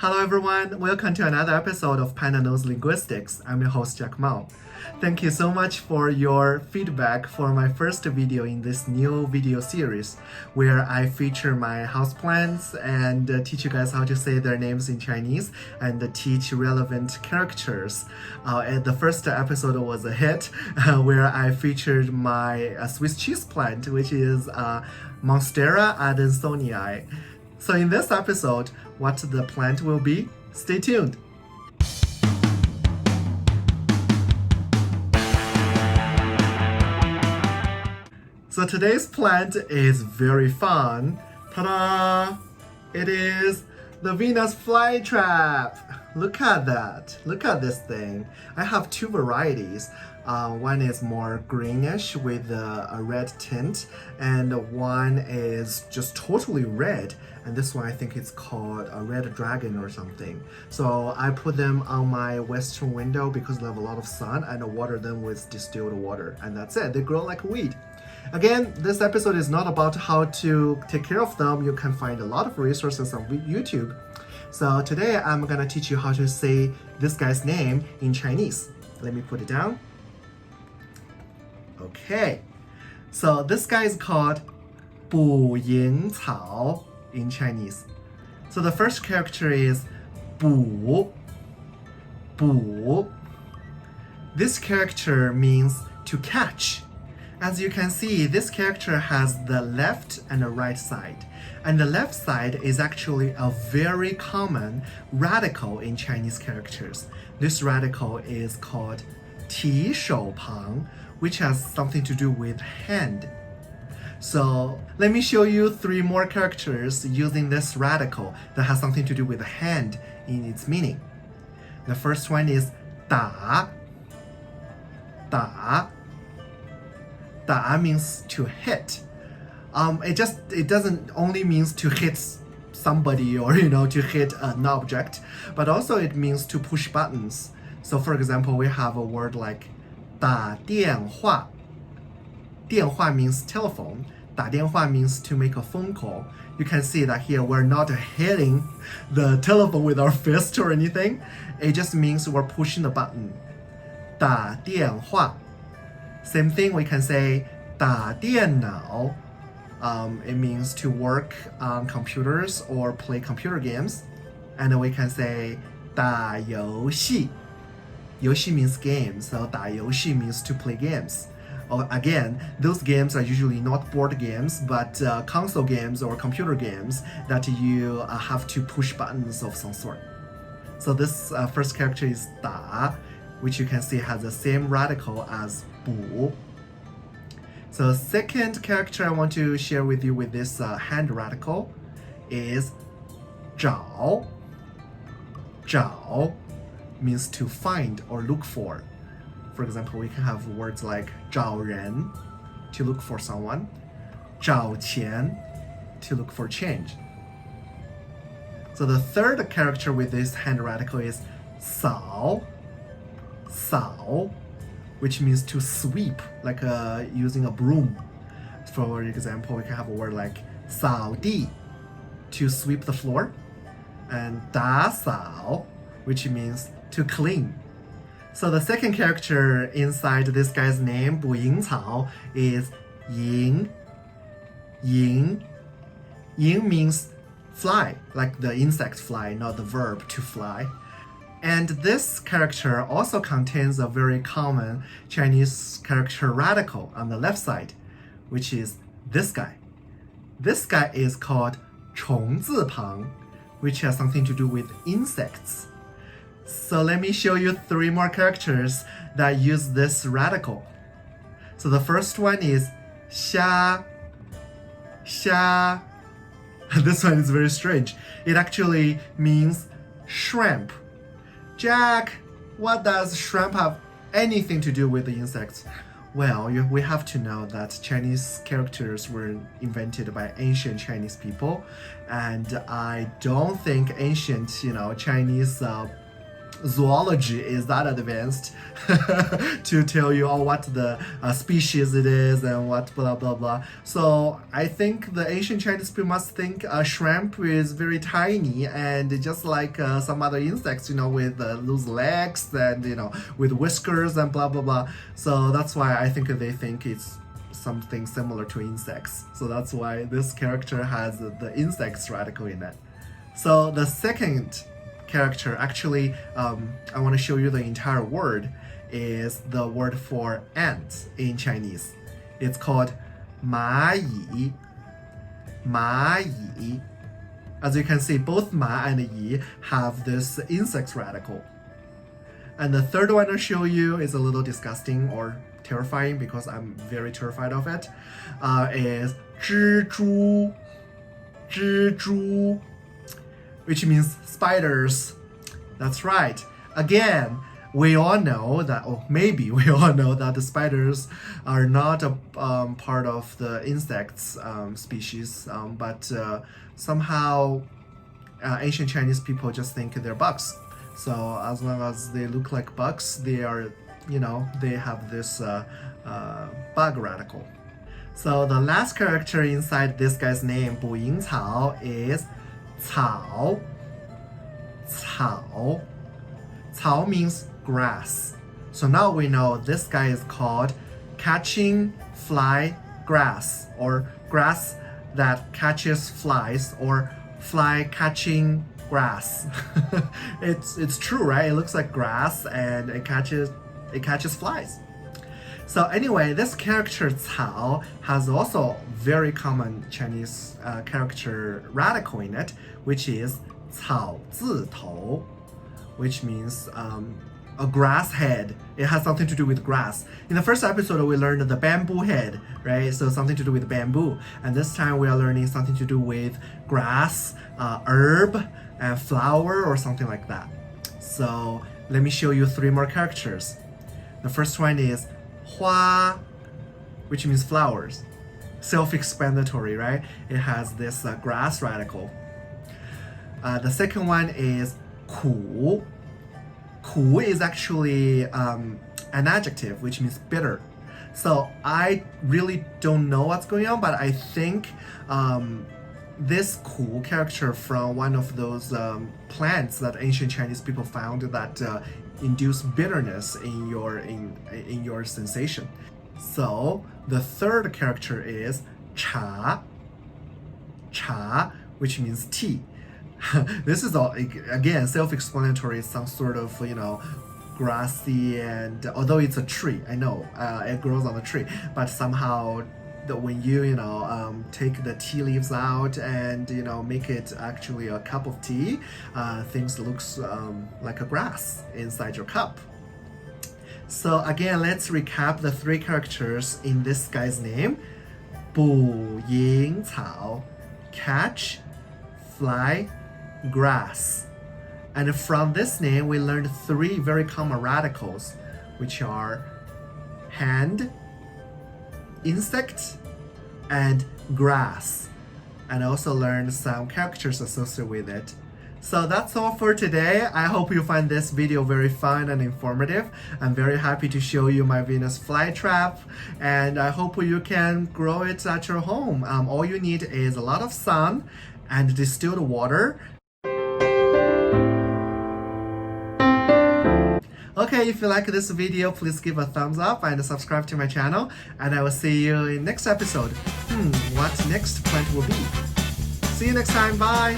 Hello everyone, welcome to another episode of Panda Knows Linguistics. I'm your host Jack Mao. Thank you so much for your feedback for my first video in this new video series where I feature my houseplants and teach you guys how to say their names in Chinese and teach relevant characters. The first episode was a hit where I featured my Swiss cheese plant, which is Monstera adansonii. So in this episode, what the plant will be, stay tuned. So today's plant is very fun. Ta-da! It is the Venus flytrap. Look at that. Look at this thing. I have two varieties. One is more greenish with a red tint, and one is just totally red. And this one I think it's called a red dragon or something. So I put them on my western window because they have a lot of sun, and I water them with distilled water. And that's it. They grow like a weed. Again, this episode is not about how to take care of them. You can find a lot of resources on YouTube. So today I'm gonna teach you how to say this guy's name in Chinese. Let me put it down. Okay, so this guy is called 捕蝇草 in Chinese. So the first character is 捕. This character means to catch. As you can see, this character has the left and the right side. And the left side is actually a very common radical in Chinese characters. This radical is called 提手旁, which has something to do with hand. So let me show you three more characters using this radical that has something to do with hand in its meaning. The first one is 打. 打. 打 means to hit. It doesn't only means to hit somebody or to hit an object, but also it means to push buttons. So for example, we have a word like 打电话. 电话 means telephone. 打电话 means to make a phone call. You can see that here we're not hitting the telephone with our fist or anything. It just means we're pushing the button. 打电话. Same thing, we can say 打电脑. It means to work on computers or play computer games. And we can say 打游戏. 游戏 means game, so 打游戏 means to play games. Again, those games are usually not board games, but console games or computer games that you have to push buttons of some sort. So this first character is 打, which you can see has the same radical as 捕. So second character I want to share with you with this hand radical is 找. 找 means to find or look for. For example, we can have words like 找人 to look for someone, 找钱 to look for change. So the third character with this hand radical is 扫. 扫, which means to sweep, like using a broom. For example, we can have a word like 扫地 to sweep the floor, and 打扫, which means to clean. So the second character inside this guy's name, 捕蝇草, is 蝇. 蝇. 蝇 means fly, like the insect fly, not the verb to fly. And this character also contains a very common Chinese character radical on the left side, which is this guy. This guy is called 虫字旁, which has something to do with insects. So let me show you three more characters that use this radical. So the first one is 虾. 虾. This one is very strange. It actually means shrimp. Jack, what does shrimp have anything to do with the insects? Well, we have to know that Chinese characters were invented by ancient Chinese people, and I don't think ancient, Chinese zoology is that advanced to tell you what the species it is and what blah blah blah. So I think the ancient Chinese people must think a shrimp is very tiny and just like some other insects, with loose legs and with whiskers and blah blah blah. So that's why I think they think it's something similar to insects. So that's why this character has the insects radical in it. So the second character, actually, I want to show you the entire word, is the word for ant in Chinese. It's called 蚂蚁. 蚂蚁. As you can see, both ma and yi have this insect radical. And the third one I'll show you is a little disgusting or terrifying because I'm very terrified of it. Is 蜘蛛. 蜘蛛, which means spiders. That's right. Again, we all know that, or maybe we all know that the spiders are not a part of the insects species, but somehow ancient Chinese people just think they're bugs. So as long as they look like bugs, they are, they have this bug radical. So the last character inside this guy's name, 捕蝇草, is 草. 草. 草 means grass. So now we know this guy is called catching fly grass, or grass that catches flies, or fly catching grass. It's true, right? It looks like grass and it catches flies. So anyway, this character 草 has also very common Chinese character radical in it, which is 草字头, which means a grass head. It has something to do with grass. In the first episode, we learned the bamboo head, right? So something to do with bamboo. And this time we are learning something to do with grass, herb, and flower, or something like that. So let me show you 3 more characters. The first one is 花, which means flowers. Self-explanatory, right? It has this grass radical. The second one is 苦. 苦 is actually an adjective, which means bitter. So I really don't know what's going on, but I think this 苦 character from one of those plants that ancient Chinese people found that induce bitterness in your sensation. So the third character is 茶. 茶, which means tea. This is all, again, self-explanatory, some sort of, grassy, and although it's a tree, I know, it grows on a tree, but somehow when you, take the tea leaves out and, make it actually a cup of tea, things looks like a grass inside your cup. So again, let's recap the 3 characters in this guy's name. 捕蝇草, catch, fly, grass. And from this name, we learned 3 very common radicals, which are hand, insect, and grass. And also learned some characters associated with it. So that's all for today. I hope you find this video very fun and informative. I'm very happy to show you my Venus flytrap, and I hope you can grow it at your home. All you need is a lot of sun and distilled water. Okay, if you like this video, please give a thumbs up and subscribe to my channel, and I will see you in next episode. What next plant will be? See you next time, bye!